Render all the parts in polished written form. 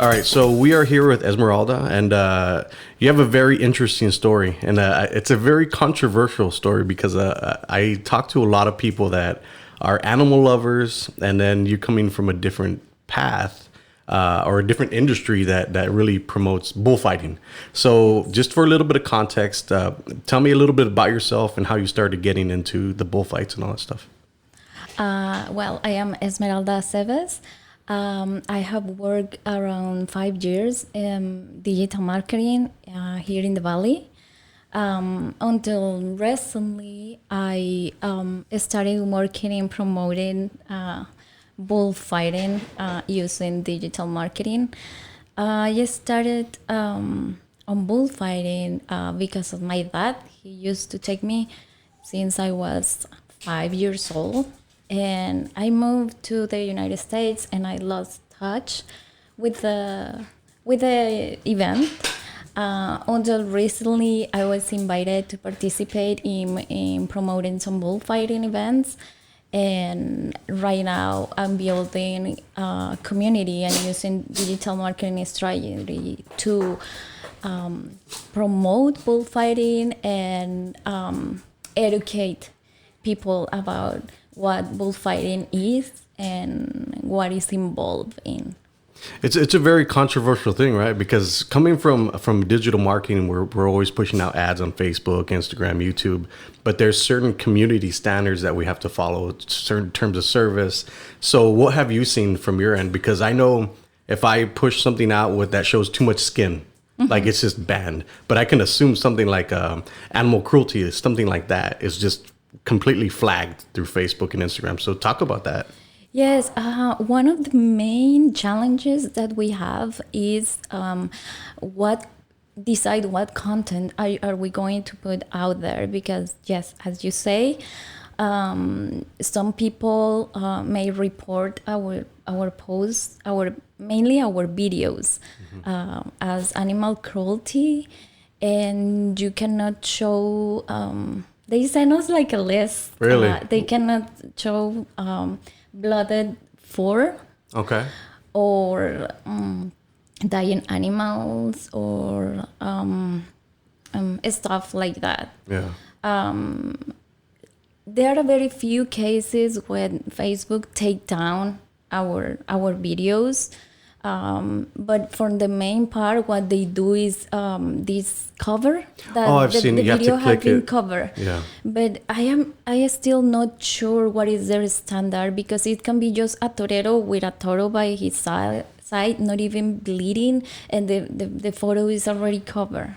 All right, so we are here with Esmeralda, and you have a very interesting story, and it's a very controversial story because I talk to a lot of people that are animal lovers, and then you coming from a different path or a different industry that really promotes bullfighting. So, just for a little bit of context, tell me a little bit about yourself and how you started getting into the bullfights and all that stuff. Well, I am Esmeralda Seves. I have worked around 5 years in digital marketing here in the Valley. Until recently, I started working in promoting bullfighting using digital marketing. I started on bullfighting because of my dad. He used to take me since I was 5 years old. And I moved to the United States, and I lost touch with the event. Until recently, I was invited to participate in promoting some bullfighting events. And right now, I'm building a community and using digital marketing strategy to promote bullfighting and educate people about what bullfighting is and what is involved in. It's a very controversial thing, right? Because coming from digital marketing, we're always pushing out ads on Facebook, Instagram, YouTube, but there's certain community standards that we have to follow, certain terms of service. So what have you seen from your end? Because I know if I push something out with that shows too much skin, like it's just banned. But I can assume something like animal cruelty is something like that is just completely flagged through Facebook and Instagram. So talk about that. Yes, one of the main challenges that we have is what decide what content are we going to put out there, because yes, as you say, some people may report our posts, mainly our videos, as animal cruelty, and you cannot show. They send us like a list. Really? They cannot show blooded fur. Okay. Or dying animals or stuff like that. Yeah. There are very few cases when Facebook take down our videos. But for the main part, what they do is this cover that I've seen the you have video to click has been it. covered. Yeah. But I am still not sure what is their standard, because it can be just a torero with a toro by his side, not even bleeding, and the photo is already covered.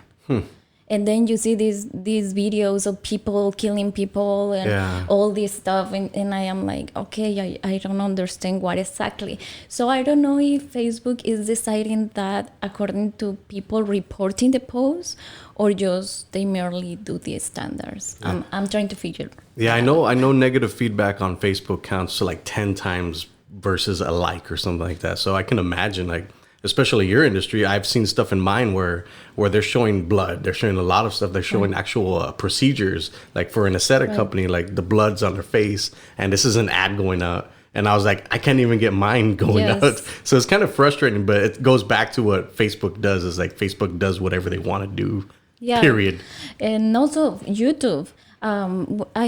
And then you see these videos of people killing people and all this stuff. And I am like, okay, I don't understand what exactly. So I don't know if Facebook is deciding that according to people reporting the post, or just they merely do the standards. Yeah. I'm trying to figure. Yeah, I know negative feedback on Facebook counts to like 10 times versus a like or something like that. So I can imagine, like, especially your industry, I've seen stuff in mine where they're showing blood. They're showing a lot of stuff. They're showing actual procedures, like for an aesthetic company, like the blood's on their face, and this is an ad going out. And I was like, I can't even get mine going out. So it's kind of frustrating, but it goes back to what Facebook does. Is like Facebook does whatever they want to do. Yeah. Period. And also YouTube. I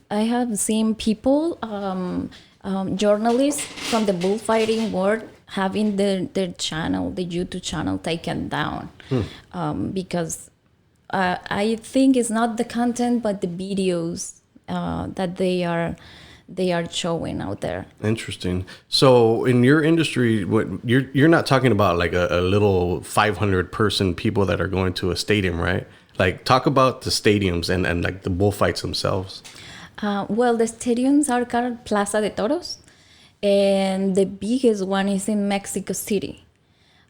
have seen people, journalists from the bullfighting world, having their channel, the YouTube channel, taken down, because I think it's not the content but the videos that they are showing out there. Interesting. So in your industry, what you're not talking about like a little 500 person people that are going to a stadium, right? Like, talk about the stadiums and like the bullfights themselves. Well, the stadiums are called Plaza de Toros, and the biggest one is in Mexico City.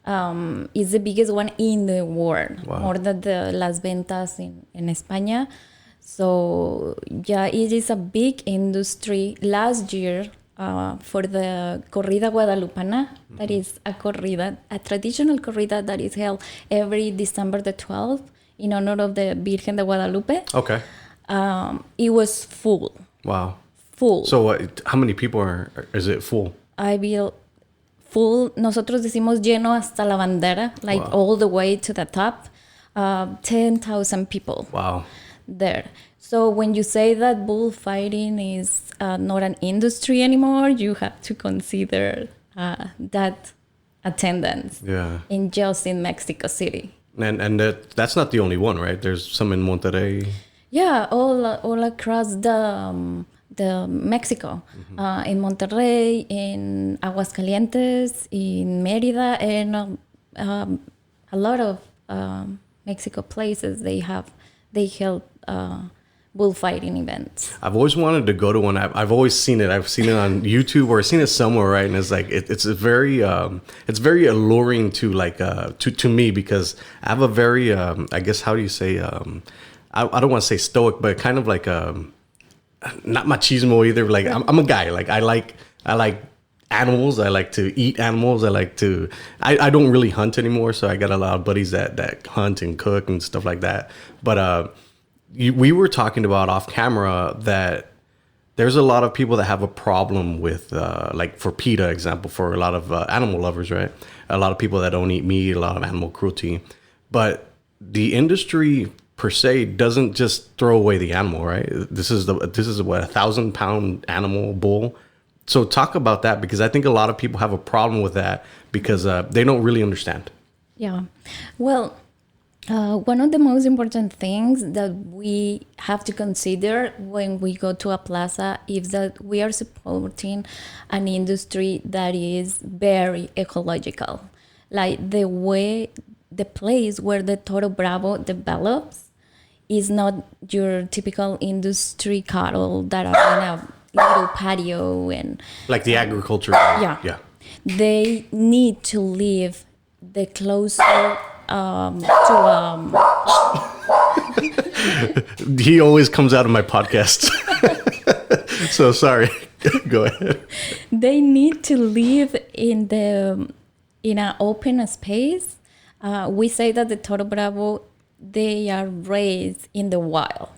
It's the biggest one in the world, more than the Las Ventas in España. So yeah, it is a big industry. Last year, for the Corrida Guadalupana, that is a traditional corrida that is held every December the 12th in honor of the Virgen de Guadalupe. Okay. It was full. Wow. Full. So how many people is it full? I feel full, nosotros decimos lleno hasta la bandera, like Wow. all the way to the top, 10,000 people Wow. there. So when you say that bullfighting is not an industry anymore, you have to consider that attendance Yeah. in Mexico City. And that's not the only one, right? There's some in Monterrey. Yeah, all across the Mexico, in Monterrey, in Aguascalientes, in Mérida, and a lot of Mexico places they held bullfighting events. I've always wanted to go to one. I've always seen it. I've seen it on YouTube or seen it somewhere, right? And it's like it's it's very alluring to like to me because I have a very I guess how do you say I don't want to say stoic, but kind of like not machismo either. Like I'm a guy. Like I like animals. I like to eat animals. I don't really hunt anymore, so I got a lot of buddies that hunt and cook and stuff like that. But we were talking about off camera that there's a lot of people that have a problem with like for PETA example, for a lot of animal lovers, right? A lot of people that don't eat meat, a lot of animal cruelty, but the industry per se doesn't just throw away the animal, right? This is what, 1,000-pound animal bull. So talk about that, because I think a lot of people have a problem with that because they don't really understand. Yeah. Well, one of the most important things that we have to consider when we go to a plaza is that we are supporting an industry that is very ecological. Like the place where the Toro Bravo develops is not your typical industry cattle that are in a little patio and Like the agriculture. yeah. They need to live the closer to He always comes out of my podcast. So sorry. Go ahead. they need to live in an open space. We say that the Toro Bravo, they are raised in the wild.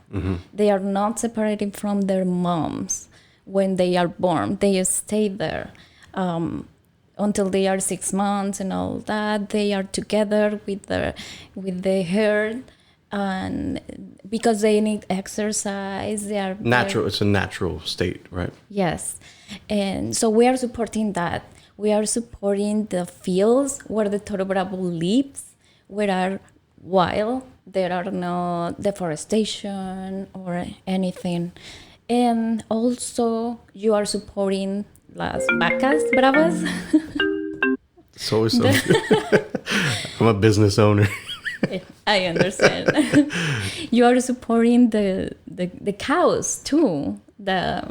They are not separated from their moms when they are born. They stay there until they are 6 months and all that. They are together with the herd, and because they need exercise, they are Natural. It's a natural state, right? Yes. And so we are supporting that. We are supporting the fields where the Toro Bravo lives, where are wild. There are no deforestation or anything. And also you are supporting las vacas bravas. So I'm a business owner. I understand. You are supporting the cows too. The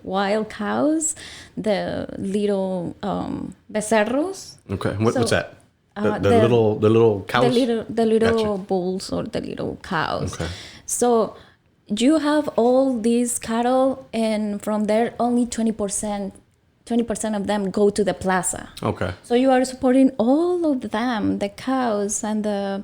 wild cows, the little becerros. Okay. What's that? The the little cows? The little Gotcha. bulls or the little cows. Okay. So you have all these cattle, and from there only 20% of them go to the plaza. Okay. So you are supporting all of them, the cows and the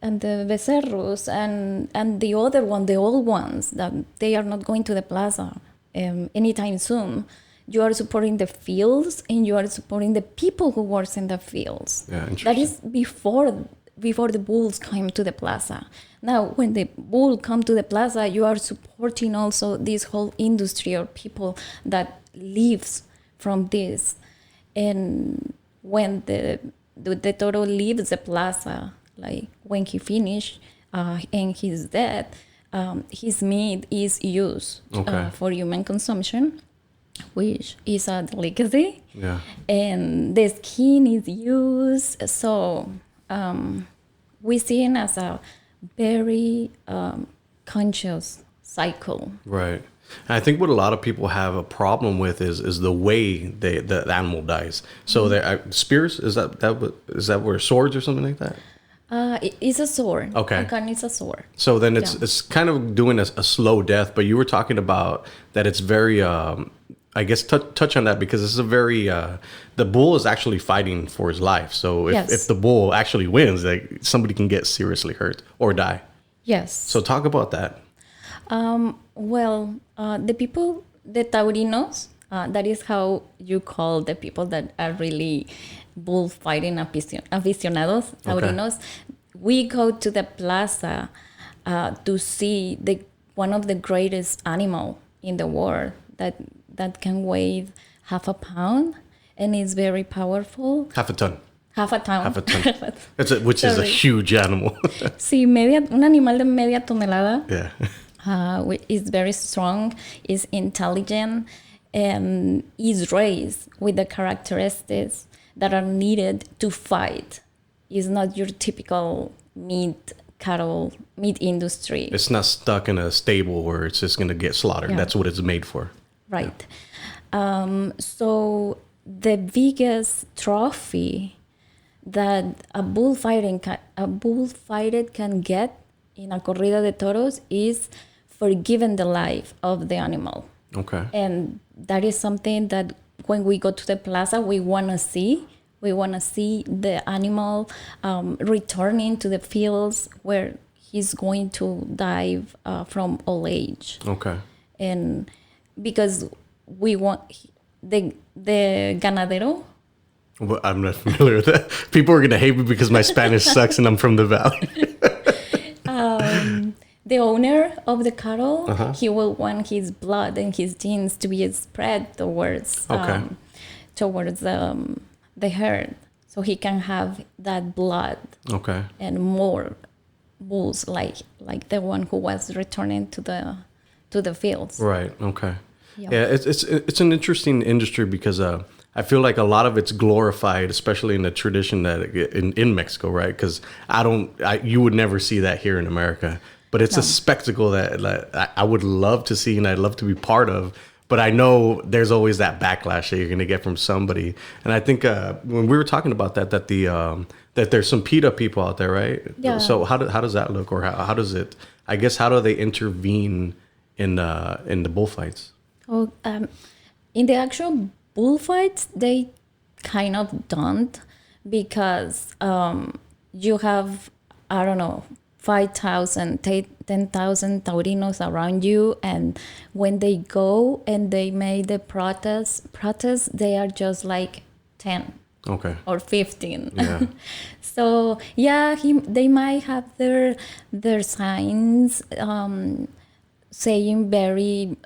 becerros and the other one, the old ones, that they are not going to the plaza anytime soon. You are supporting the fields, and you are supporting the people who works in the fields. Yeah, interesting. That is before the bulls come to the plaza. Now, when the bull come to the plaza, you are supporting also this whole industry or people that lives from this. And when the toro leaves the plaza, like when he finish and he's dead, his meat is used for human consumption, which is a delicacy. Yeah. And the skin is used. So we see it as a very conscious cycle. Right. And I think what a lot of people have a problem with is the way the animal dies. So spears, is that where swords or something like that? It's a sword. Okay. A gun is a sword. So then it's kind of doing a slow death, but you were talking about that it's very, I guess, touch on that, because it's a very, the bull is actually fighting for his life. So if the bull actually wins, like, somebody can get seriously hurt or die. Yes. So talk about that. Well, the people, the Taurinos, That is how you call the people that are really bullfighting aficionados, taurinos. We go to the plaza to see one of the greatest animal in the world that can weigh half a pound and is very powerful. Half a ton. Half a ton. Half a ton. Which is a huge animal. Sí, un animal de media tonelada. Yeah. Is very strong, is intelligent, and is raised with the characteristics that are needed to fight. It's not your typical meat industry. It's not stuck in a stable where it's just going to get slaughtered. Yeah. That's what it's made for. Right. So the biggest trophy that a bullfighter can get in a corrida de toros is forgiving the life of the animal. Okay. And that is something that when we go to the plaza, we want to see. We want to see the animal returning to the fields where he's going to die from old age. Okay. And because we want the ganadero. Well, I'm not familiar with that. People are going to hate me because my Spanish sucks and I'm from the valley. The owner of the cattle, he will want his blood and his genes to be spread towards the herd, so he can have that blood. Okay. And more bulls like the one who was returning to the fields. Right. Okay. Yeah, it's an interesting industry because I feel like a lot of it's glorified, especially in the tradition that in Mexico, right? Because you would never see that here in America. But it's a spectacle that I would love to see and I'd love to be part of. But I know there's always that backlash that you're going to get from somebody. And I think when we were talking about that there's some PETA people out there, right? Yeah. So how does that look, or how does it? I guess how do they intervene in the bullfights? Oh, in the actual bullfights, they kind of don't, because you have, I don't know, 5,000, 10,000 taurinos around you, and when they go and they make the protests, they are just like 10 or 15. Yeah. So yeah, they might have their signs saying very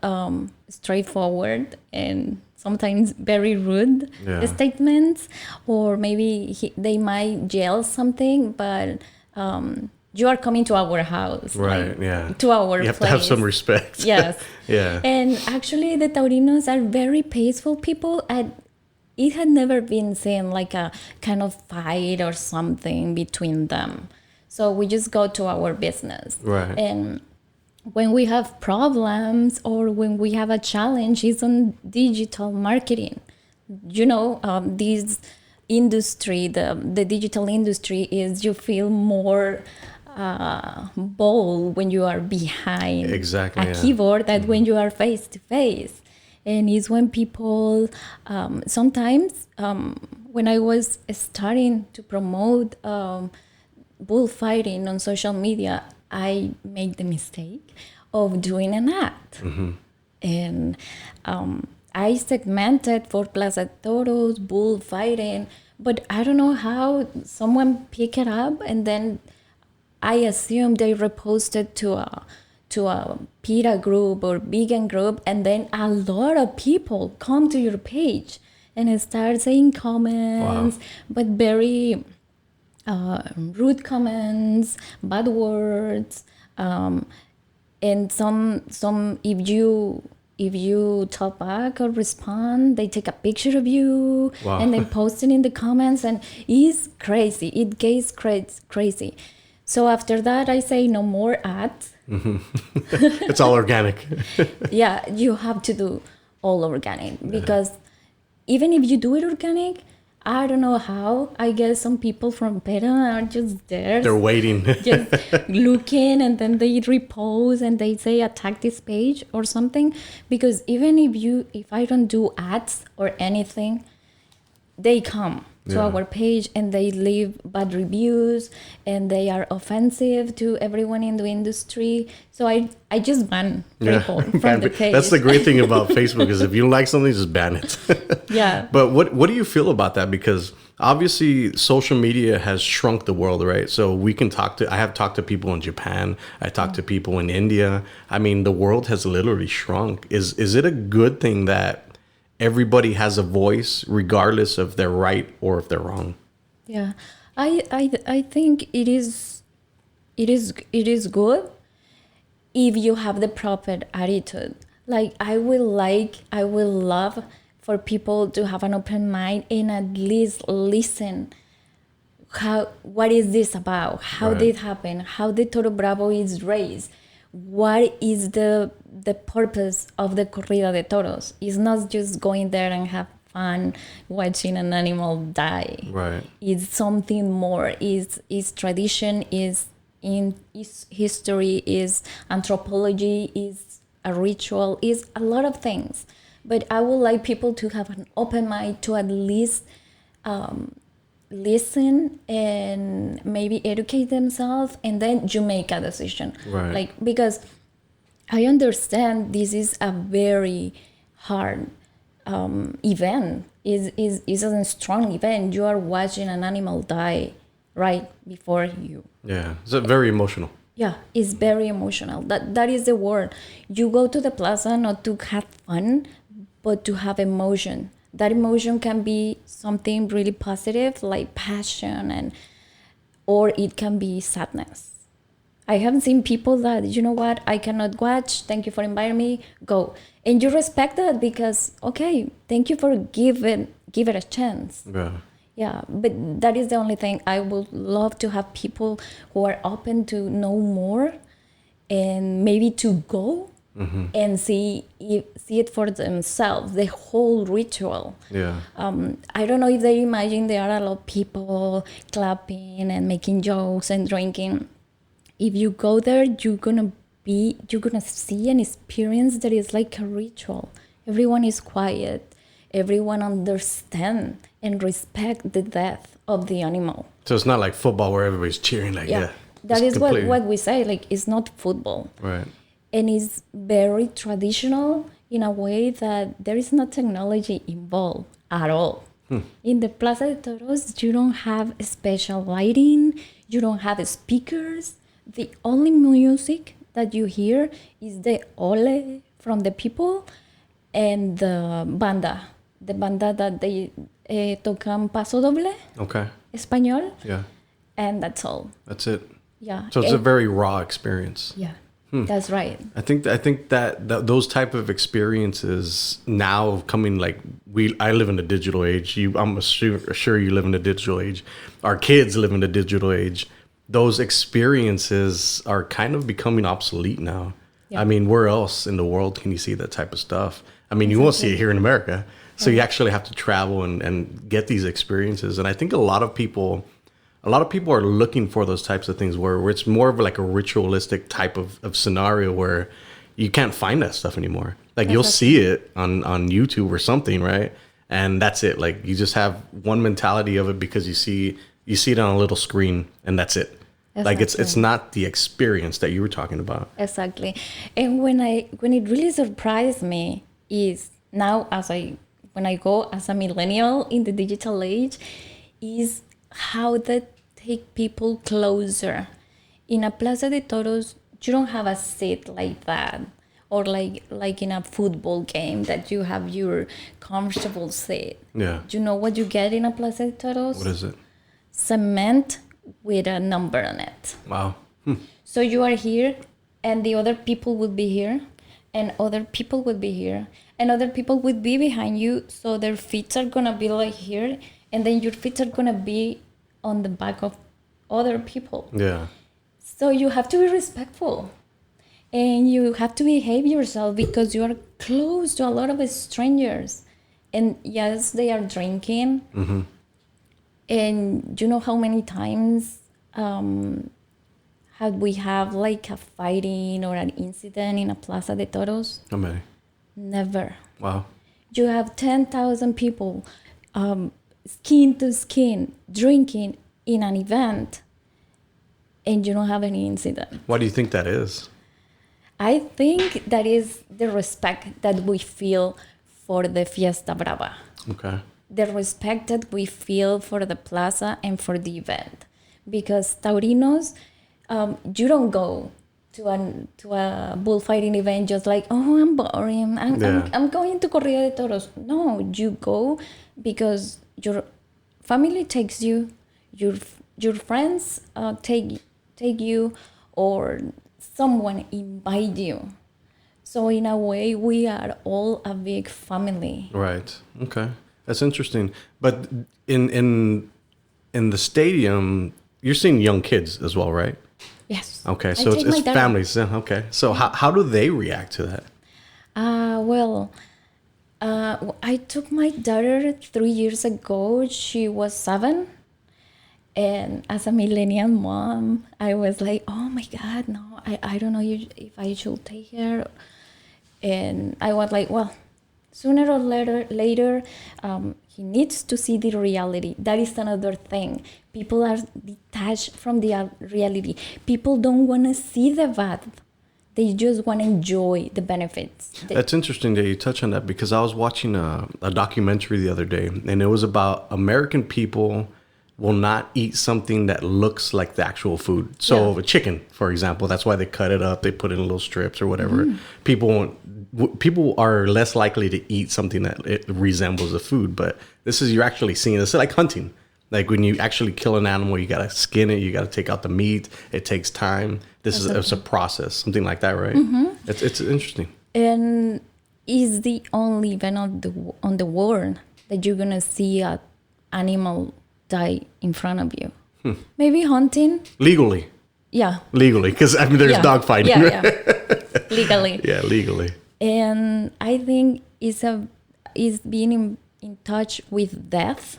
straightforward and sometimes very rude statements, or maybe they might yell something, but you are coming to our house, right? Yeah, to our place. You have to have some respect. Yes. Yeah. And actually, the taurinos are very peaceful people, and it had never been seen like a kind of fight or something between them. So we just go to our business. Right. And when we have problems or when we have a challenge, it's on digital marketing. This industry, the digital industry, is you feel more bold when you are behind a keyboard than when you are face to face. And it's when people sometimes when I was starting to promote bullfighting on social media, I made the mistake of doing an ad. And I segmented for Plaza Toros, bullfighting, but I don't know how someone picked it up, and then I assume they reposted to a PETA group or vegan group, and then a lot of people come to your page and start saying comments, but very rude comments, bad words, and some if you talk back or respond, they take a picture of you and they post it in the comments, and it's crazy. It gets crazy. So after that, I say no more ads. It's all organic. Yeah, you have to do all organic, because even if you do it organic, I don't know how. I guess some people from PETA are just there. They're waiting. Just looking, and then they repost and they say attack this page or something. Because even if I don't do ads or anything, they come to Yeah. our page, and they leave bad reviews, and they are offensive to everyone in the industry. So I just ban Yeah. people from the page. That's the great thing about Facebook is if you don't like something, just ban it. Yeah. But what do you feel about that? Because obviously social media has shrunk the world, right? So we can I have talked to people in Japan. I talked to people in India. I mean, the world has literally shrunk. Is it a good thing that everybody has a voice regardless if they're right or if they're wrong? Yeah, I think it is good if you have the proper attitude. Like I will love for people to have an open mind and at least listen. What is this about? How Right. did it happen? How the Toro Bravo is raised? What is the purpose of the corrida de toros? It's not just going there and have fun watching an animal die. Right. It's something more. Is tradition, is history, is anthropology, is a ritual, is a lot of things. But I would like people to have an open mind to at least listen and maybe educate themselves, and then you make a decision. Right. Like, because I understand this is a very hard event. Is a strong event. You are watching an animal die right before you. Yeah. It's very emotional. Yeah, it's very emotional. That is the word. You go to the plaza not to have fun, but to have emotion. That emotion can be something really positive, like passion, or it can be sadness. I haven't seen people that, you know what, I cannot watch. Thank you for inviting me. Go. And you respect that because, okay, thank you for give it a chance. Yeah. Yeah, but that is the only thing. I would love to have people who are open to know more and maybe to go and see it for themselves, the whole ritual. Yeah. I don't know if they imagine there are a lot of people clapping and making jokes and drinking. If you go there, you're gonna see an experience that is like a ritual. Everyone is quiet. Everyone understand and respect the death of the animal. So it's not like football where everybody's cheering like Yeah, that It's is completely- what we say. Like, it's not football, Right. and it's very traditional in a way that there is no technology involved at all. In the Plaza de Toros, you don't have special lighting. You don't have speakers. The only music that you hear is the ole from the people and the banda that they tocan paso doble, Okay. español, Yeah. and that's all. That's it. Yeah. So it's a And- very raw experience. yeah, that's right. I think that those type of experiences now coming, like I live in the digital age. I'm sure you live in the digital age. Our kids live in the digital age. Those experiences are kind of becoming obsolete now. Yeah. I mean, where else in the world can you see that type of stuff? I mean, you won't see it here in America. So you actually have to travel and get these experiences. And I think a lot of people are looking for those types of things where it's more of like a ritualistic type of scenario where you can't find that stuff anymore. Like you'll see it on YouTube or something, right? And that's it. Like you just have one mentality of it because you see it on a little screen and that's it. Like it's Exactly. not the experience that you were talking about. Exactly. And when it really surprised me is now when I go as a millennial in the digital age, is how that take people closer. In a Plaza de Toros, you don't have a seat like that, or like in a football game that you have your comfortable seat. Yeah. Do you know what you get in a Plaza de Toros? What is it? Cement with a number on it. Wow. So you are here, and the other people would be here, and other people would be here, and other people would be behind you. So their feet are gonna be like here, and then your feet are gonna be on the back of other people. Yeah. So you have to be respectful, and you have to behave yourself because you are close to a lot of strangers. And yes, they are drinking. And you know how many times have we have like a fighting or an incident in a Plaza de Toros? How many? Never. Wow. You have 10,000 people. skin to skin, drinking in an event, and you don't have any incident. Why do you think that is? I think that is the respect that we feel for the Fiesta Brava. Okay. The respect that we feel for the plaza and for the event. Because Taurinos, you don't go to a bullfighting event just like, oh, I'm boring. I'm going to Corrida de Toros. No, you go because your family takes you, your friends take you, or someone invite you. So in a way, we are all a big family. Right. Okay. That's interesting. But in the stadium, you're seeing young kids as well, right? Yes. Okay. So it's families. Yeah, okay. So how do they react to that? I took my daughter 3 years ago. She was 7. And as a millennial mom, I was like, oh my God, no, I don't know if I should take her. And I was like, well, sooner or later, he needs to see the reality. That is another thing. People are detached from the reality. People don't want to see the bad. They just want to enjoy the benefits. That's interesting that you touch on that, because I was watching a documentary the other day, and it was about American people will not eat something that looks like the actual food. So a chicken, for example, that's why they cut it up, they put it in little strips or whatever. People are less likely to eat something that it resembles a food, but you're actually seeing this. It's like hunting. Like when you actually kill an animal, you gotta skin it, you gotta take out the meat. It takes time. It's a process, something like that, right? It's interesting. And is the only event on the world that you're gonna see an animal die in front of you. Maybe hunting. Legally. Yeah. Legally, because I mean, there's dogfighting. Yeah. Legally. Yeah, legally. And I think is being in touch with death,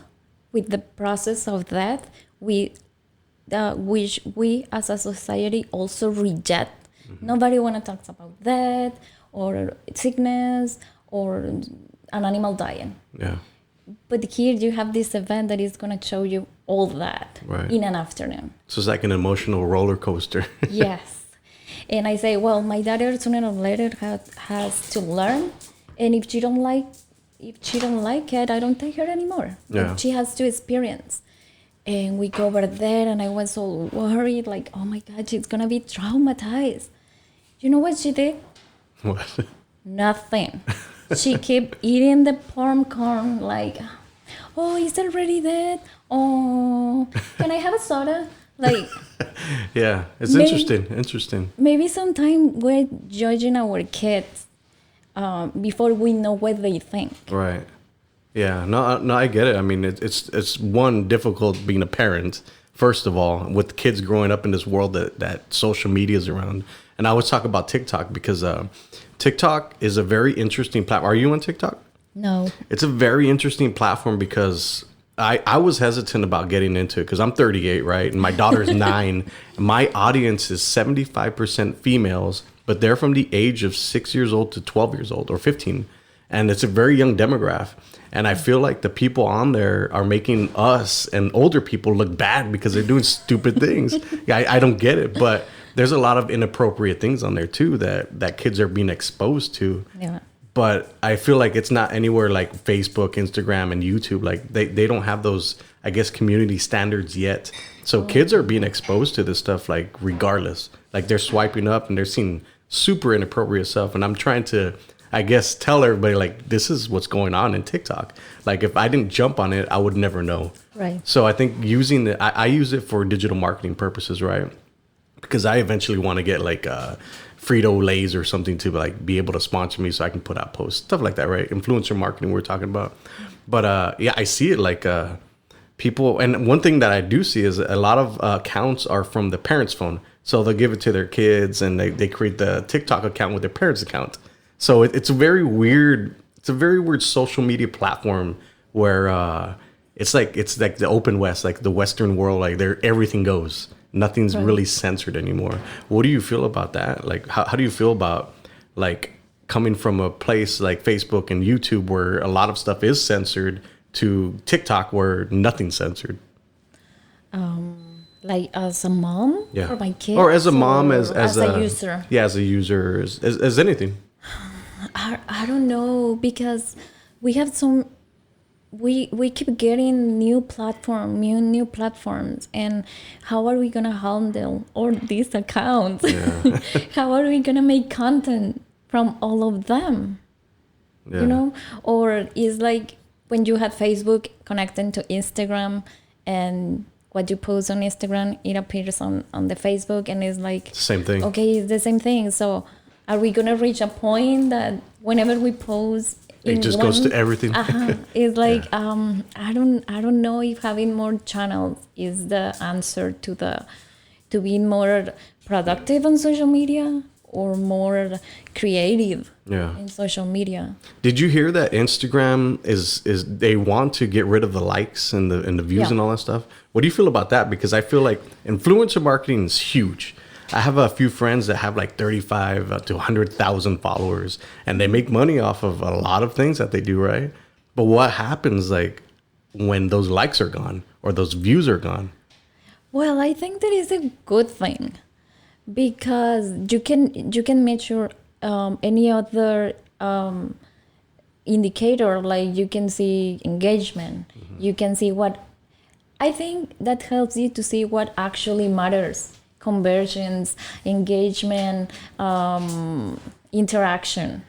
with the process of death, which we as a society also reject. Nobody want to talk about death or sickness or an animal dying. Yeah. But here you have this event that is going to show you all that in an afternoon. So it's like an emotional roller coaster. Yes. And I say, well, my daughter sooner or later has to learn. And if she don't like it, I don't take her anymore. Yeah. She has to experience. And we go over there, and I was so worried, like, oh my God, she's going to be traumatized. You know what she did? What? Nothing. She kept eating the popcorn like, oh, is it already dead? Oh, can I have a soda? Like, yeah, it's interesting. Maybe sometimes we're judging our kids before we know what they think. Right. Yeah. No, I get it. I mean, it's one, difficult being a parent, first of all, with kids growing up in this world that social media is around. And I always talk about TikTok because TikTok is a very interesting platform. Are you on TikTok? No. It's a very interesting platform because I was hesitant about getting into it because I'm 38, right? And my daughter's 9. And my audience is 75% females, but they're from the age of 6 years old to 12 years old or 15. And it's a very young demographic. And I feel like the people on there are making us and older people look bad because they're doing stupid things. I don't get it, but there's a lot of inappropriate things on there too that kids are being exposed to. Yeah. But I feel like it's not anywhere like Facebook, Instagram, and YouTube. Like they don't have those, I guess, community standards yet. So kids are being exposed to this stuff like regardless. Like they're swiping up and they're seeing super inappropriate stuff. And I'm trying to, I guess, tell everybody like this is what's going on in TikTok. Like if I didn't jump on it, I would never know. Right. So I think using it, I use it for digital marketing purposes, right? Because I eventually want to get like Frito-Lays or something to like be able to sponsor me so I can put out posts, stuff like that, right? Influencer marketing we're talking about. But yeah, I see it like people. And one thing that I do see is a lot of accounts are from the parents' phone. So they'll give it to their kids and they create the TikTok account with their parents' account. So it's a very weird social media platform where it's like the open west, like the Western world, like everything goes. Nothing's really censored anymore. What do you feel about that? Like, how do you feel about like coming from a place like Facebook and YouTube where a lot of stuff is censored to TikTok where nothing's censored? Like as a mom Yeah. for my kids, Or as a mom, as a user. Yeah, as a user, as anything. I don't know, because we have some we keep getting new platforms, and how are we gonna handle all these accounts? Yeah. How are we gonna make content from all of them? Yeah. You know, or is like when you have Facebook connecting to Instagram, and what you post on Instagram, it appears on the Facebook, and it's like Same thing. okay, it's the same thing. So are we gonna reach a point that whenever we post It just goes to everything. it's like I don't know if having more channels is the answer to being more productive on social media or more creative Yeah. in social media. Did you hear that Instagram is they want to get rid of the likes and the views Yeah. and all that stuff? What do you feel about that? Because I feel like influencer marketing is huge. I have a few friends that have like 35 to 100,000 followers, and they make money off of a lot of things that they do, right? But what happens like when those likes are gone or those views are gone? Well, I think that is a good thing, because you can measure any other indicator, like you can see engagement, you can see what, I think that helps you to see what actually matters: conversions, engagement, interaction,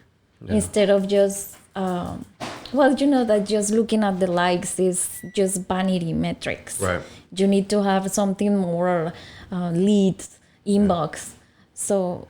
instead of just well, you know that just looking at the likes is just vanity metrics. Right. You need to have something more leads, inbox. So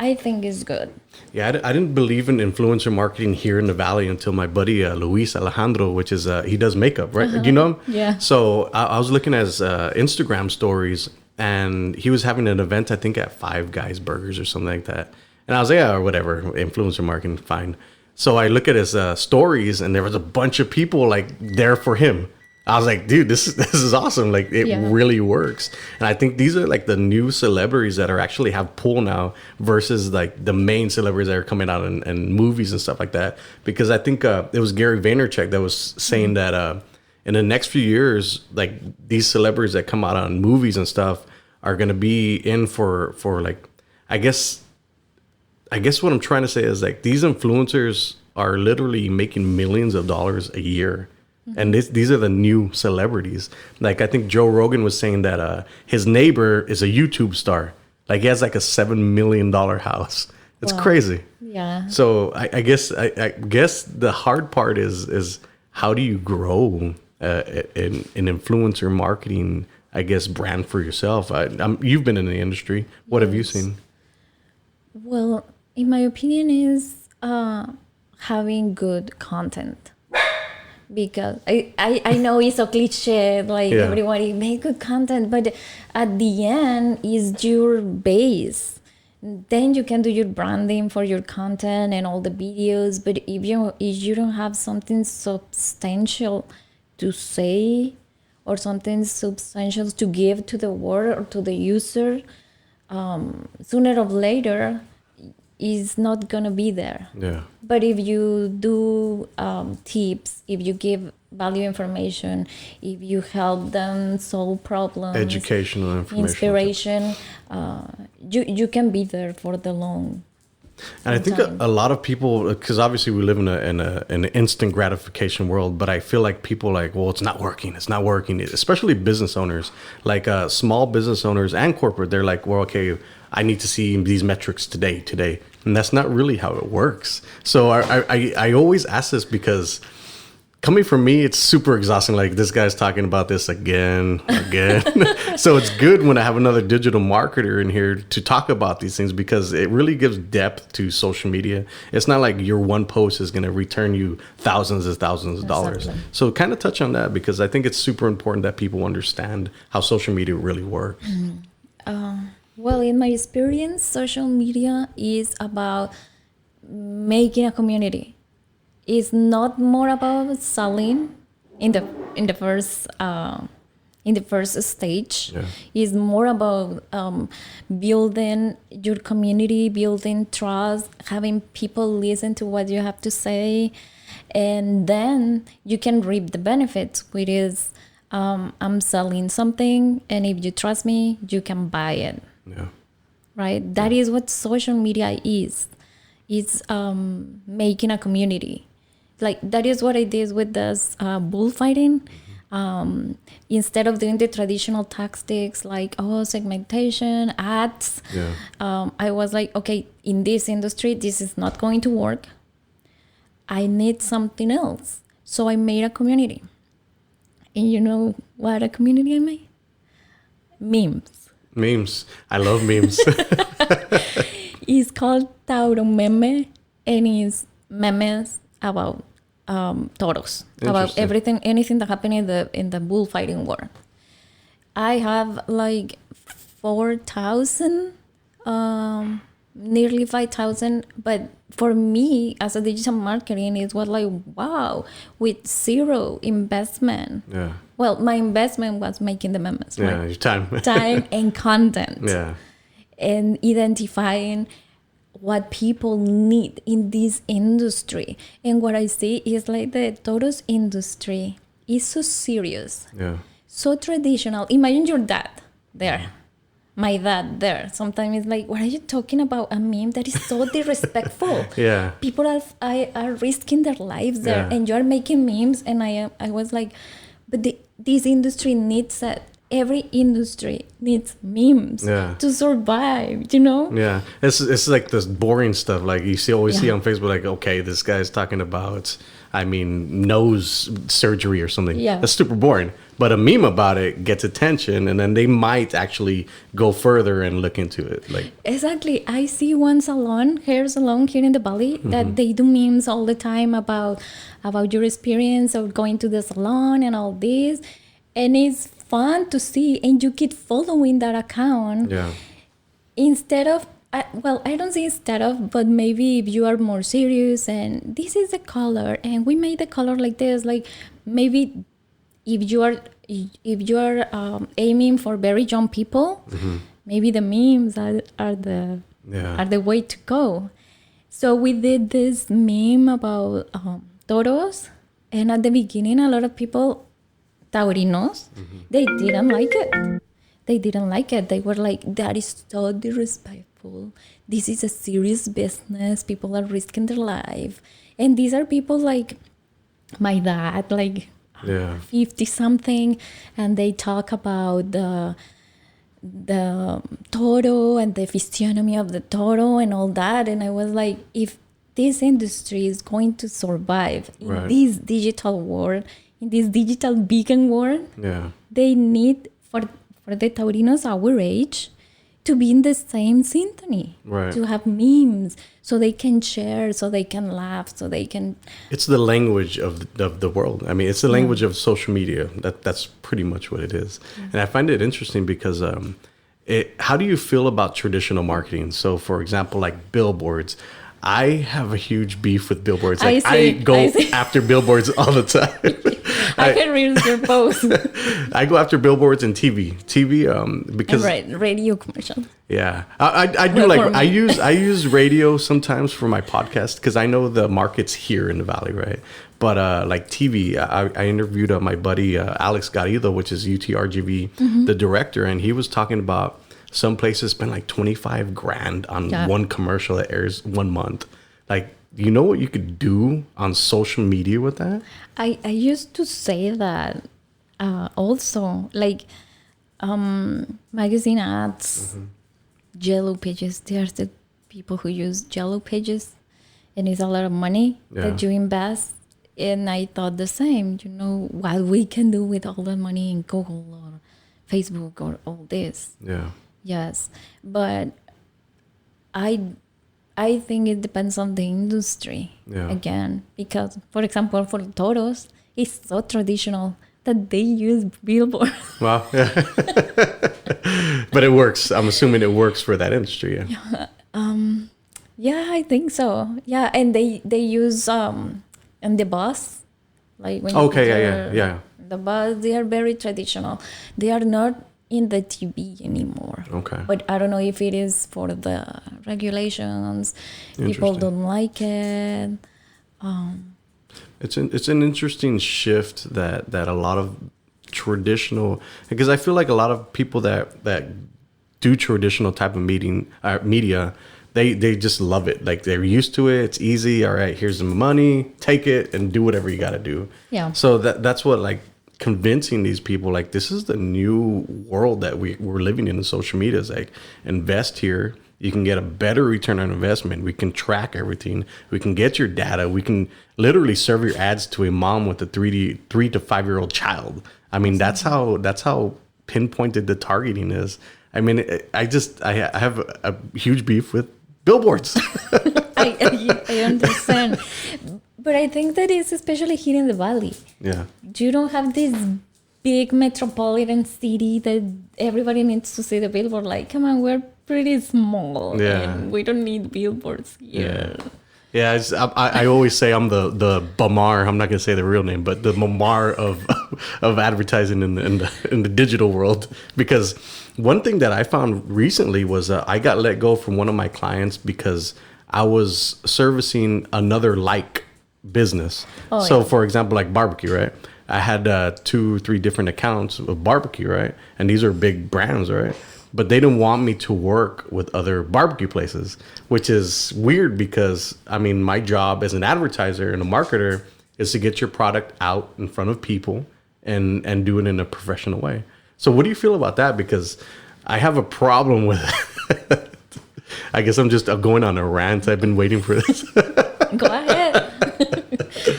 I think it's good. Yeah, I didn't believe in influencer marketing here in the Valley until my buddy Luis Alejandro, which is he does makeup, right? Do you know him? Yeah. So I was looking at his Instagram stories, and he was having an event, I think at Five Guys Burgers or something like that. And I was like, yeah, or whatever, influencer marketing, fine. So I look at his stories, and there was a bunch of people like there for him. I was like, dude, this is awesome. Like it Yeah. really works. And I think these are like the new celebrities that are actually have pull now versus like the main celebrities that are coming out in movies and stuff like that. Because I think it was Gary Vaynerchuk that was saying that in the next few years, like these celebrities that come out on movies and stuff are going to be in for like, I guess what I'm trying to say is like these influencers are literally making millions of dollars a year. And these are the new celebrities. Like I think Joe Rogan was saying that his neighbor is a YouTube star. Like he has like a $7 million house. It's Wow. crazy. Yeah. So I guess the hard part is how do you grow an influencer marketing, I guess, brand for yourself? You've been in the industry. What have you Yes. seen? Well, in my opinion, is having good content. Because I know it's so cliche, like Yeah. everybody make good content, but at the end is your base. Then you can do your branding for your content and all the videos. But if you don't have something substantial to say, or something substantial to give to the world or to the user, sooner or later is not gonna be there. Yeah. But if you do tips, if you give value information, if you help them solve problems, Educational information. inspiration, you can be there for the long. And I think a lot of people, because obviously we live in an instant gratification world, but I feel like people like, well, it's not working, especially business owners, like small business owners and corporate. They're like, well, okay, I need to see these metrics today, and that's not really how it works. So I always ask this because coming from me, it's super exhausting. Like this guy's talking about this again. So it's good when I have another digital marketer in here to talk about these things, because it really gives depth to social media. It's not like your one post is going to return you thousands of dollars. Exactly. So kind of touch on that, because I think it's super important that people understand how social media really works. Well, in my experience, social media is about making a community. It's not more about selling in the first stage. Yeah. It's more about building your community, building trust, having people listen to what you have to say, And then you can reap the benefits, which is I'm selling something, and if you trust me, you can buy it. Yeah. Right? That is what social media is. It's making a community. Like that is what I did with this bullfighting. Instead of doing the traditional tactics like segmentation, ads, Yeah. I was like, okay, in this industry, this is not going to work. I need something else. So I made a community. And you know what a community I made? Memes. Memes. I love memes. It's called Tauro Meme, and it's memes about toros, about Interesting. everything, anything that happened in the bullfighting war. I have like 4,000, nearly 5,000. But for me, as a digital marketing, it was like, wow, with zero investment. Yeah. Well, my investment was making the memes, Yeah. right? Your time. Time and content. Yeah. And identifying what people need in this industry. And what I see is like the toros industry is so serious, Yeah. so traditional. Imagine your dad there, my dad there. Sometimes it's like, what are you talking about? A meme that is so disrespectful. Yeah. People are risking their lives there, Yeah. and you're making memes. And I was like, but this industry needs it. Every industry needs memes Yeah. to survive, you know? Yeah, it's like this boring stuff. Like you always see Yeah. on Facebook, like, okay, this guy's talking about, I mean, nose surgery or something. Yeah. That's super boring. But a meme about it gets attention, and then they might actually go further and look into it. Like, Exactly. I see one hair salon here in the Valley that they do memes all the time about your experience of going to the salon and all this. And it's fun to see, and you keep following that account yeah, instead of I don't say instead of, but maybe if you are more serious and this is the color and we made the color like this, like maybe if you are aiming for very young people, maybe the memes are yeah, the way to go. So we did this meme about toros, and at the beginning a lot of people, taurinos, they didn't like it. They didn't like it. They were like, that is so disrespectful. This is a serious business. People are risking their life. And these are people like my dad, like yeah, 50 something, and they talk about the toro and the physiognomy of the toro and all that. And I was like, if this industry is going to survive in Right. this digital world, in this digital vegan world, yeah, they need for the taurinos our age to be in the same symphony, Right. to have memes so they can share, so they can laugh, so they can. It's the language of the world. I mean, it's the language of social media. That's pretty much what it is. And I find it interesting because how do you feel about traditional marketing? So, for example, like billboards. I have a huge beef with billboards. Like, I go after billboards all the time. I can read your post. I go after billboards and TV. Because Right, radio commercial. yeah, I do Well, like for me. I use radio sometimes for my podcast because I know the market's here in the Valley, right? But like TV, I interviewed my buddy Alex Garrido, which is UTRGV, the director, and he was talking about some places spend like 25 grand on one commercial that airs 1 month. Like, you know what you could do on social media with that? I used to say that also, like magazine ads, yellow pages. There's the people who use yellow pages, and it's a lot of money that you invest. And I thought the same, you know, what we can do with all the money in Google or Facebook or all this. Yeah. Yes, but I think it depends on the industry again, because for example, for toros, it's so traditional that they use billboards. Well, yeah. But it works. I'm assuming it works for that industry. Yeah. Yeah, I think so. Yeah, and they use and the bus, like when you put Yeah. the bus, they are very traditional. They are not in the TV anymore. Okay. But I don't know if it is for the regulations. People don't like it. It's an interesting shift that a lot of traditional, because I feel like a lot of people that do traditional type of media, they just love it. Like they're used to it. It's easy. All right, here's some money, take it and do whatever you got to do. Yeah. So that's what, like, convincing these people, like, this is the new world that we're living in social media. Is like, invest here. You can get a better return on investment. We can track everything. We can get your data. We can literally serve your ads to a mom with a 3 to 5 year old child. I mean, that's how pinpointed the targeting is. I mean, I have a huge beef with billboards. I understand. But I think that is especially here in the valley. Yeah. You don't have this big metropolitan city that everybody needs to see the billboard. Like, come on, we're pretty small. Yeah. And we don't need billboards here. Yeah, I always say I'm the Bamar. I'm not gonna say the real name, but the Mamar of advertising in the digital world. Because one thing that I found recently was I got let go from one of my clients because I was servicing another like business. So, for example, like barbecue, right? I had 2-3 different accounts of barbecue, right? And these are big brands, right? But they didn't want me to work with other barbecue places, which is weird because, I mean, my job as an advertiser and a marketer is to get your product out in front of people and do it in a professional way. So what do you feel about that? Because I have a problem with I guess I'm just going on a rant. I've been waiting for this. Go ahead.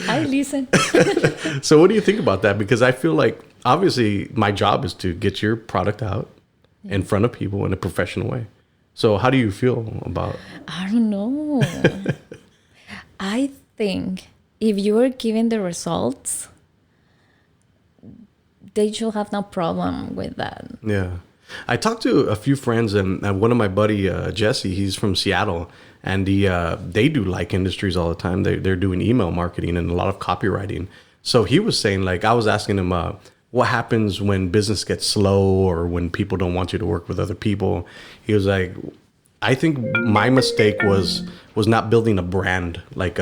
I listen. So what do you think about that? Because I feel like, obviously, my job is to get your product out in front of people in a professional way. So how do you feel about? I don't know. I think if you are given the results, they should have no problem with that. Yeah. I talked to a few friends, and one of my buddy, Jesse, he's from Seattle, and they do like industries all the time. They're doing email marketing and a lot of copywriting. So he was saying, like, I was asking him, what happens when business gets slow or when people don't want you to work with other people? He was like, I think my mistake was not building a brand. Like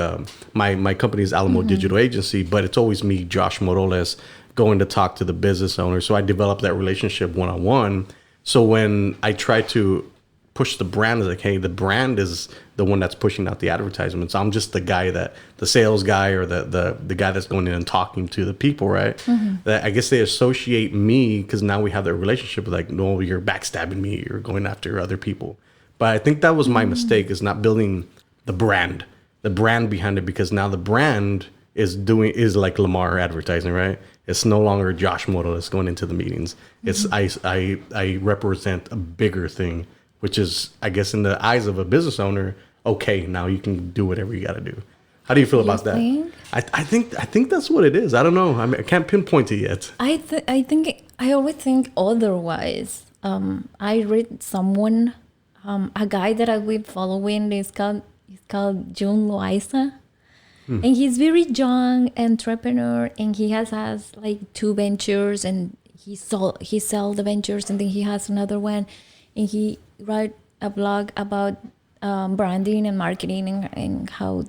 my company is Alamo Digital Agency, but it's always me, Josh Morales, going to talk to the business owner. So I developed that relationship one-on-one. So when I try to push the brand, it's like, hey, the brand is the one that's pushing out the advertisements. I'm just the guy the sales guy or the guy that's going in and talking to the people, right? That I guess they associate me because now we have that relationship with, like, no, you're backstabbing me, you're going after other people. But I think that was my mistake, is not building the brand behind it, because now the brand is like Lamar advertising, right? It's no longer Josh Morales going into the meetings. It's I represent a bigger thing, which is, I guess, in the eyes of a business owner, okay, now you can do whatever you got to do. How do you feel about that? I think that's what it is. I don't know. I mean, I can't pinpoint it yet. I think I always think otherwise. I read someone, a guy that I've been following is called June Loaiza. And he's very young entrepreneur, and he has like 2 ventures, and he sell the ventures, and then he has another one, and he write a blog about branding and marketing and how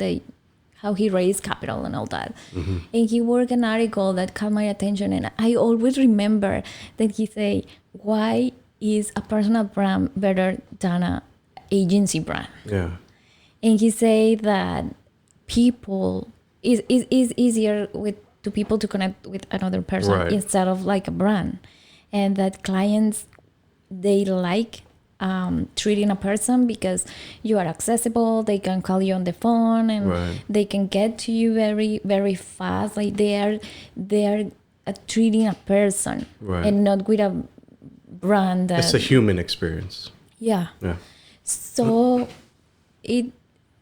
he raised capital and all that. And he worked an article that caught my attention, and I always remember that he say, why is a personal brand better than an agency brand? Yeah. And he say that people is easier to people to connect with another person, right, instead of like a brand, and that clients, they like treating a person because you are accessible. They can call you on the phone, and right, they can get to you very, very fast. Like they are treating a person, right, and not with a brand. It's a human experience. Yeah. So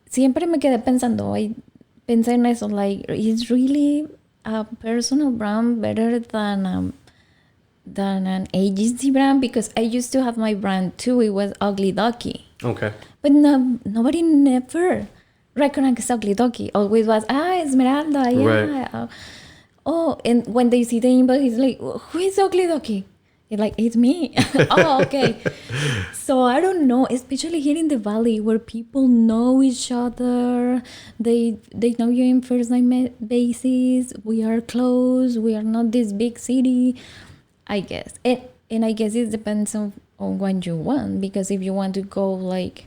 siempre me quedé pensando, pensé en eso, like, is really a personal brand better than an agency brand? Because I used to have my brand too. It was Ugly Ducky. Okay. But nobody never recognized Ugly Ducky. Always was, Esmeralda, yeah. Right. Oh, and when they see the inbox, it's like, who is Ugly Ducky? Like, it's me. Oh, okay. So I don't know, especially here in the valley where people know each other. They know you in first name basis. We are close. We are not this big city, I guess. And I guess it depends on what you want, because if you want to go like,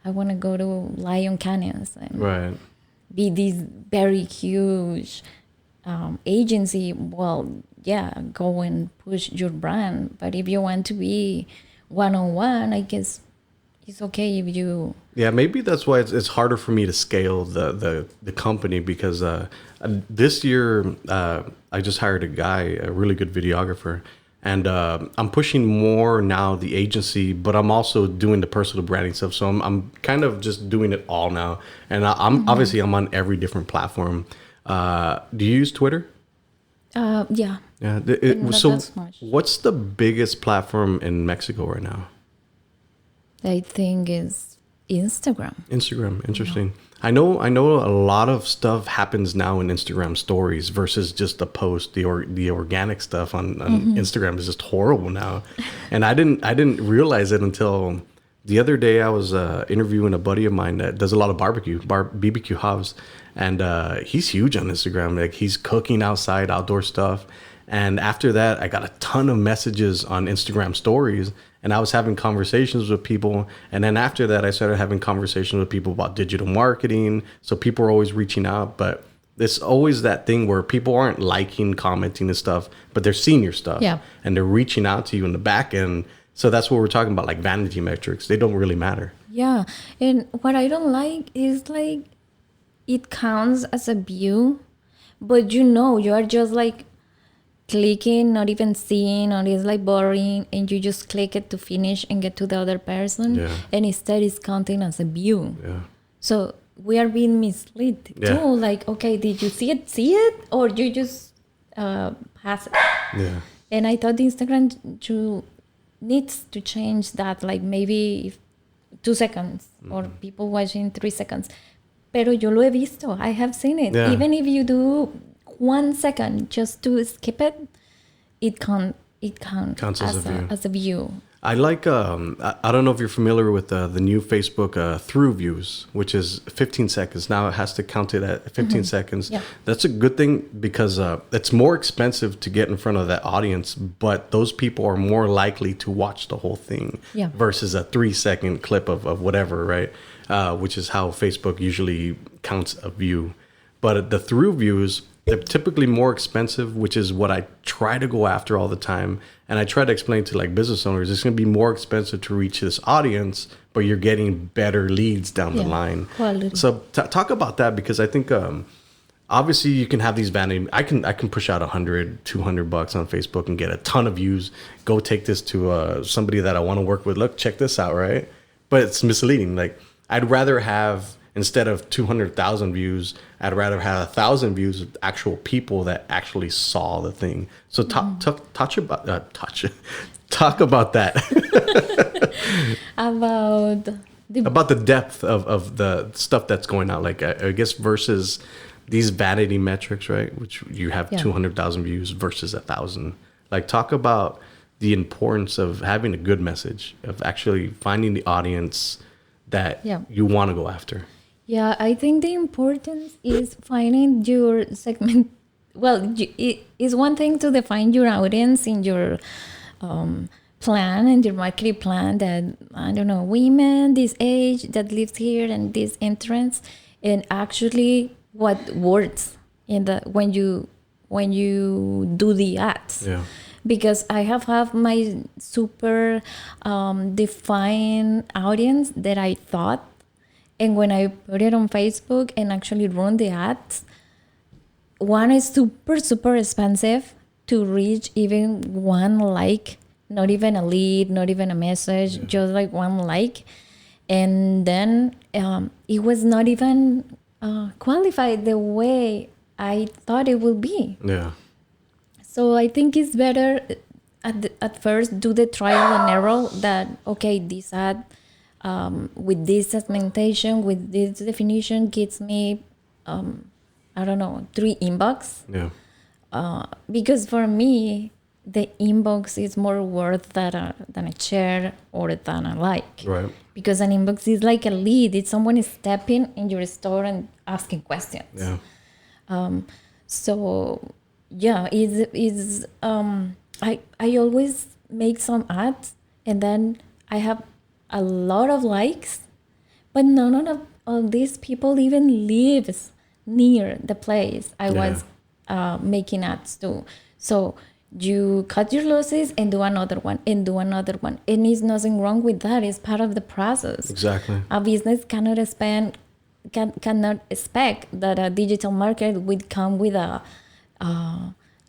I want to go to Lion Canyons and Right. be this very huge agency, well, yeah, go and push your brand. But if you want to be one-on-one, I guess it's okay if you... Yeah, maybe that's why it's harder for me to scale the company, because this year I just hired a guy, a really good videographer, and I'm pushing more now the agency, but I'm also doing the personal branding stuff. So I'm kind of just doing it all now, and I'm obviously I'm on every different platform. Do you use Twitter? Yeah. Yeah. Not So that much. what's the biggest platform in Mexico right now? I think is Instagram. Instagram, interesting. I know a lot of stuff happens now in Instagram stories versus just a post. The organic stuff on Instagram is just horrible now. And I didn't realize it until the other day. I was interviewing a buddy of mine that does a lot of BBQ hubs, and he's huge on Instagram. Like, he's cooking outside, outdoor stuff. And after that, I got a ton of messages on Instagram stories, and I was having conversations with people. And then after that, I started having conversations with people about digital marketing. So people are always reaching out, but it's always that thing where people aren't liking, commenting and stuff, but they're seeing your stuff. Yeah. And they're reaching out to you in the back end. So that's what we're talking about, like vanity metrics. They don't really matter. Yeah. And what I don't like is like, it counts as a view, but you are just like clicking, not even seeing, or it's like boring, and you just click it to finish and get to the other person. Yeah. And instead it's counting as a view. Yeah. So we are being misled Yeah. too. Like, okay, did you see it, or you just pass it? Yeah. And I thought Instagram needs to change that. Like, maybe if 2 seconds, or people watching 3 seconds. Pero yo lo he visto. I have seen it. Yeah. Even if you do 1 second just to skip it, it counts Counts as a view. As a view. I like, I don't know if you're familiar with the new Facebook through views, which is 15 seconds. Now it has to count it at 15 seconds. Yeah. That's a good thing, because it's more expensive to get in front of that audience, but those people are more likely to watch the whole thing Yeah. versus a 3-second clip of whatever, right? Which is how Facebook usually counts a view. But the through views, they're typically more expensive, which is what I try to go after all the time. And I try to explain to like business owners, it's going to be more expensive to reach this audience, but you're getting better leads down the line. Quality. So talk about that, because I think obviously you can have these vanity. I can push out $100-$200 on Facebook and get a ton of views. Go take this to somebody that I want to work with. Look, check this out, right? But it's misleading. Like, I'd rather have, instead of 200,000 views, I'd rather have 1,000 views of actual people that actually saw the thing. So talk about that. About the depth of the stuff that's going out. Like, I guess versus these vanity metrics, right? Which you have 200,000 views versus 1,000. Like, talk about the importance of having a good message, of actually finding the audience that you want to go after. Yeah, I think the importance is finding your segment. Well, it is one thing to define your audience in your plan and your marketing plan, that, I don't know, women this age that lives here and this entrance, and actually what words in the when you do the ads. Yeah. Because I have my super defined audience that I thought. And when I put it on Facebook and actually run the ads, one is super, super expensive to reach even one like, not even a lead, not even a message, just like one like. And then it was not even qualified the way I thought it would be. Yeah. So I think it's better at first do the trial and error, that, okay, this ad with this segmentation, with this definition, gets me, I don't know, 3 inbox. Yeah. Because for me, the inbox is more worth than a share or than a like. Right. Because an inbox is like a lead. It's someone stepping in your store and asking questions. Yeah. So yeah, I always make some ads and then I have a lot of likes, but none of these people even lives near the place I was making ads to. So you cut your losses and do another one and do another one. And there's nothing wrong with that. It's part of the process. Exactly. A business cannot expect that a digital market would come with a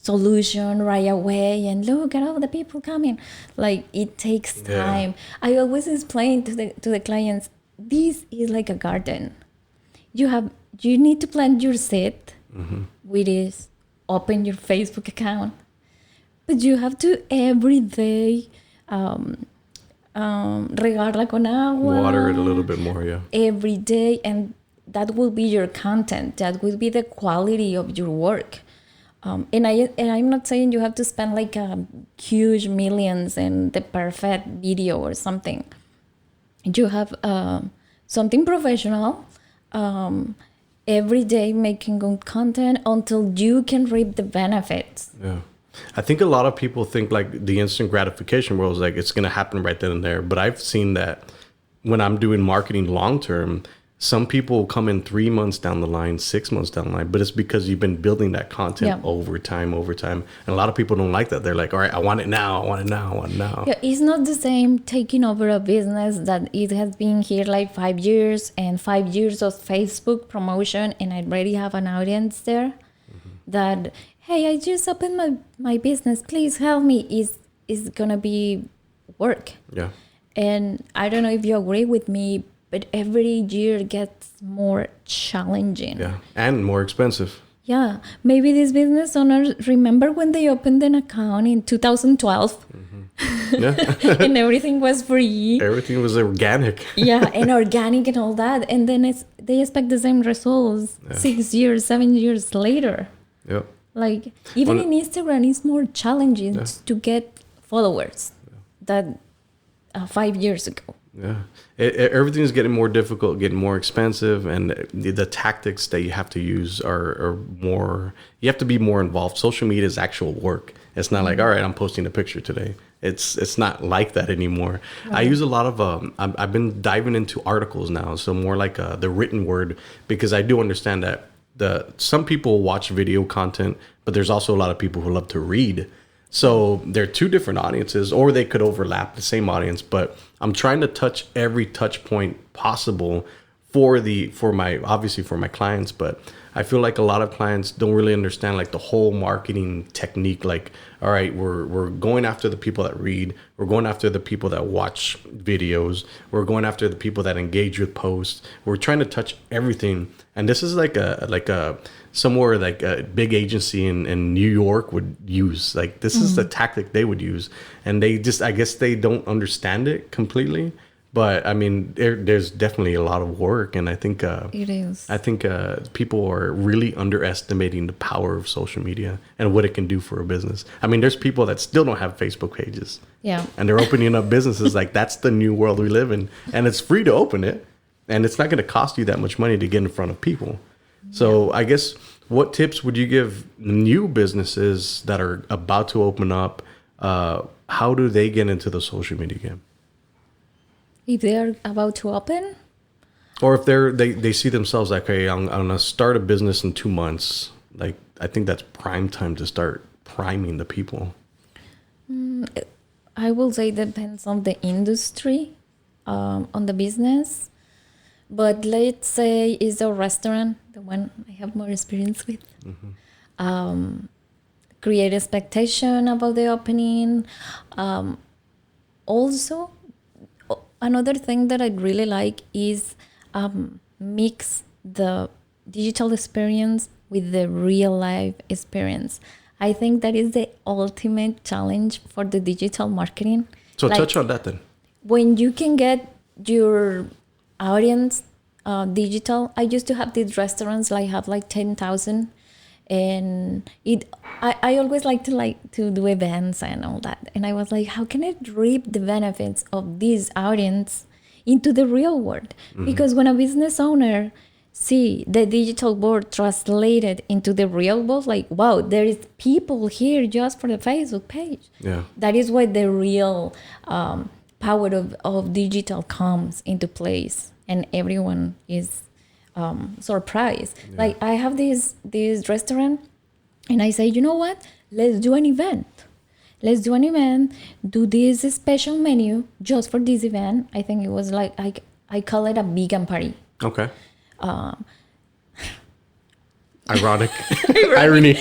solution right away and look at all the people coming. Like, it takes time. I always explain to the clients, this is like a garden. You need to plant your seed, which is open your Facebook account, but you have to every day regarla con agua. Water it a little bit more, yeah. Every day, and that will be your content. That will be the quality of your work. And I'm not saying you have to spend like huge millions in the perfect video or something. You have something professional, every day making good content until you can reap the benefits. Yeah. I think a lot of people think like the instant gratification world is like it's going to happen right then and there. But I've seen that when I'm doing marketing long term, some people come in 3 months down the line, 6 months down the line, but it's because you've been building that content over time. And a lot of people don't like that. They're like, all right, I want it now. Yeah, it's not the same taking over a business that it has been here like 5 years and 5 years of Facebook promotion and I already have an audience there that, hey, I just opened my business. Please help me. Is going to be work. Yeah. And I don't know if you agree with me, but every year gets more challenging. Yeah, and more expensive. Yeah, maybe these business owners remember when they opened an account in 2012 Yeah. and everything was free. Everything was organic. Yeah, and organic and all that. And then they expect the same results 6 years, 7 years later. Yep. Like, even in Instagram, it's more challenging to get followers than 5 years ago. Yeah, everything's getting more difficult, getting more expensive, and the tactics that you have to use are more. You have to be more involved. Social media is actual work. It's not like, all right, I'm posting a picture today. It's not like that anymore. Right. I use a lot of I've been diving into articles now, so more like the written word, because I do understand that some people watch video content, but there's also a lot of people who love to read. So they're two different audiences, or they could overlap the same audience, but I'm trying to touch every touch point possible for my clients. But I feel like a lot of clients don't really understand like the whole marketing technique. Like, all right, we're going after the people that read, we're going after the people that watch videos, we're going after the people that engage with posts. We're trying to touch everything. And this is like a somewhere like a big agency in New York would use. Like, this is the tactic they would use. And I guess they don't understand it completely. But I mean, there's definitely a lot of work, and I think it is. I think people are really underestimating the power of social media and what it can do for a business. I mean, there's people that still don't have Facebook pages, and they're opening up businesses. Like, that's the new world we live in, and it's free to open it, and it's not going to cost you that much money to get in front of people. So I guess, what tips would you give new businesses that are about to open up? How do they get into the social media game? If they are about to open, or if they see themselves like, hey, I'm gonna start a business in 2 months. Like, I think that's prime time to start priming the people. I will say it depends on the industry, on the business. But let's say it's a restaurant, the one I have more experience with. Create expectation about the opening. Also, another thing that I really like is mix the digital experience with the real life experience. I think that is the ultimate challenge for the digital marketing. So touch on that then. When you can get your audience digital, I used to have these restaurants like have like 10,000, And I always like to do events and all that. And I was like, how can I reap the benefits of this audience into the real world? Because when a business owner see the digital board translated into the real world, like, wow, there is people here just for the Facebook page. Yeah. That is where the real power of digital comes into place, and everyone is surprised. Like, I have this restaurant, and I say, you know what? Let's do an event. Do this special menu just for this event. I think it was like, I call it a vegan party. Okay. Ironic. Irony.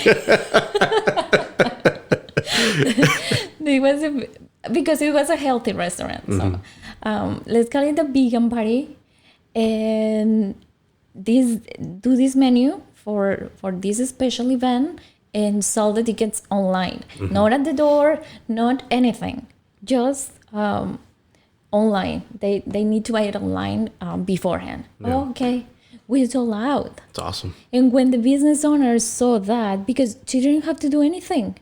It was because it was a healthy restaurant. So let's call it a vegan party, and do this menu for this special event, and sell the tickets online, not at the door, not anything, just online. They need to buy it online beforehand. Yeah. Oh, okay, we sold out. It's awesome. And when the business owners saw that, because she didn't have to do anything,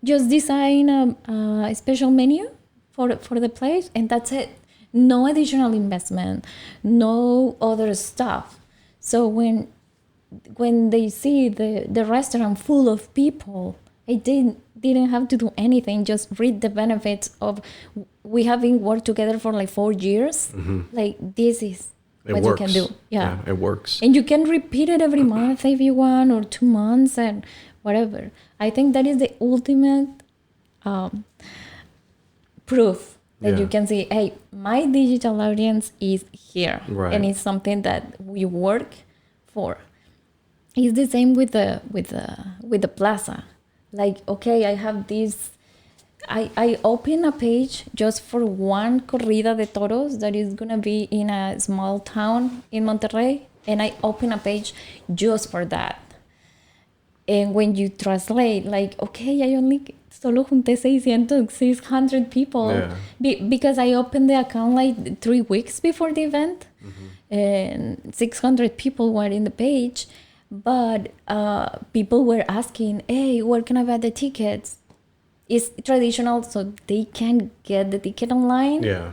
just design a special menu for the place, and that's it. No additional investment, no other stuff. So when they see the restaurant full of people, I didn't have to do anything, just read the benefits of, we have been worked together for like 4 years. Like, this is what you can do. Yeah, it works. And you can repeat it every month if you want, or 2 months, and whatever. I think that is the ultimate proof that you can say, hey, my digital audience is here. Right. And it's something that we work for. It's the same with the plaza. Like, okay, I have this. I open a page just for one corrida de toros that is gonna be in a small town in Monterrey, and I open a page just for that. And when you translate, like, okay, I only solo junté 600 people. Yeah. Because I opened the account like 3 weeks before the event, and 600 people were in the page. But people were asking, hey, where can I buy the tickets? It's traditional, so they can get the ticket online. Yeah.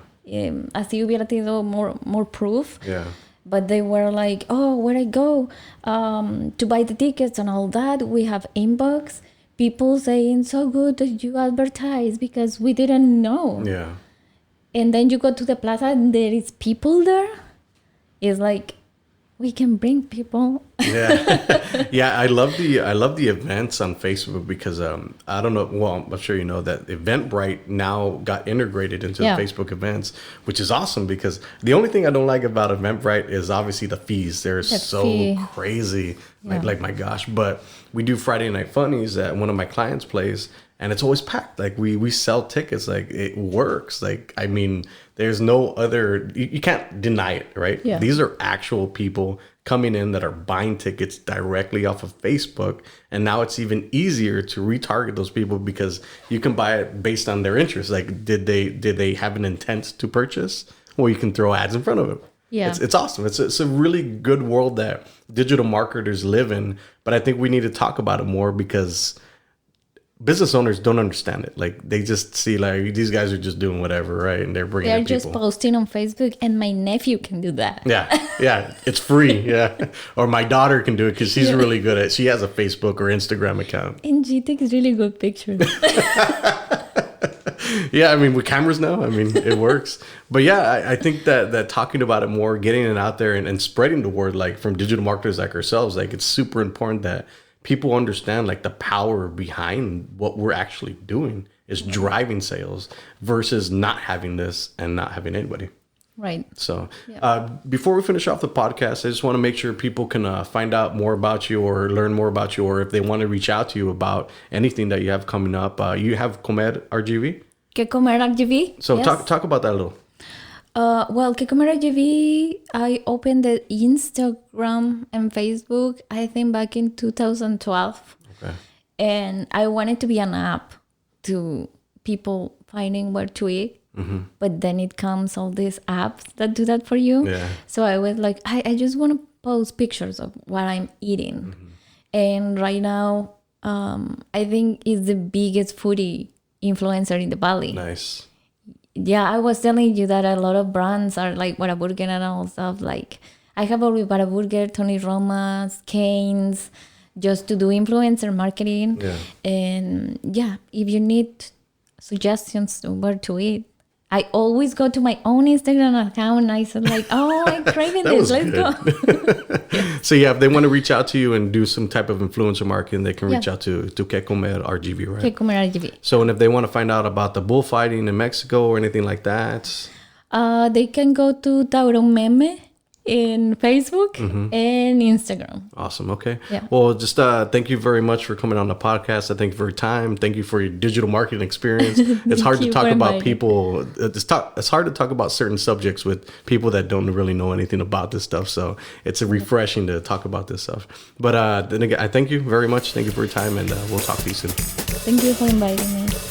Así hubiera tenido more proof. Yeah. But they were like, oh, where I go to buy the tickets and all that. We have inbox, people saying, so good that you advertise, because we didn't know. Yeah. And then you go to the plaza and there is people there. It's like, we can bring people. Yeah. Yeah, I love the events on Facebook, because I don't know, well, I'm sure you know that Eventbrite now got integrated into the Facebook events, which is awesome, because the only thing I don't like about Eventbrite is obviously the fees. They're so crazy. Like my gosh. But we do Friday Night Funnies at one of my clients' place, and it's always packed. Like, we sell tickets. Like, it works. Like, I mean, there's no other, you can't deny it, right? Yeah. These are actual people coming in that are buying tickets directly off of Facebook. And now it's even easier to retarget those people, because you can buy it based on their interests. Like, did they have an intent to purchase? Well, you can throw ads in front of them. Yeah. It's awesome. It's a really good world that digital marketers live in. But I think we need to talk about it more, because business owners don't understand it. Like, they just see, like, these guys are just doing whatever, right? And they're bringing in people. Just posting on Facebook, and my nephew can do that. Yeah, it's free. Yeah, or my daughter can do it, because she's really good at it. She has a Facebook or Instagram account. And she takes really good pictures. Yeah, I mean, with cameras now, I mean, it works. But yeah, I think that talking about it more, getting it out there, and spreading the word, like, from digital marketers like ourselves, like, it's super important that people understand, like, the power behind what we're actually doing is driving sales versus not having this and not having anybody. Right. So before we finish off the podcast, I just want to make sure people can find out more about you, or learn more about you, or if they want to reach out to you about anything that you have coming up. You have Comer RGV? Que Comer RGV. So yes. talk about that a little. Well, Que Comer RGV, I opened the Instagram and Facebook, I think back in 2012. Okay. And I wanted to be an app to people finding where to eat. But then it comes all these apps that do that for you. Yeah. So I was like, I just want to post pictures of what I'm eating. And right now, I think is the biggest foodie influencer in the Valley. Nice. Yeah, I was telling you that a lot of brands are like Whataburger and all stuff. Like I have already Whataburger, Tony Roma's, Cane's, just to do influencer marketing. Yeah. And yeah, if you need suggestions to where to eat, I always go to my own Instagram account and I said like, oh, I'm craving That this. was Let's good. go. So yeah, if they want to reach out to you and do some type of influencer marketing, they can reach Yeah. out to Que Comer RGV, right? Que comer RGB. So, and if they want to find out about the bullfighting in Mexico or anything like that, They can go to Tauro Meme in Facebook and Instagram. awesome. Okay. Yeah. Well, just thank you very much for coming on the podcast. I thank you for your time. Thank you for your digital marketing experience. It's hard to you talk for about inviting. people. It's hard to talk about certain subjects with people that don't really know anything about this stuff. So it's refreshing to talk about this stuff. But then again, I thank you very much. Thank you for your time, and we'll talk to you soon. Thank you for inviting me.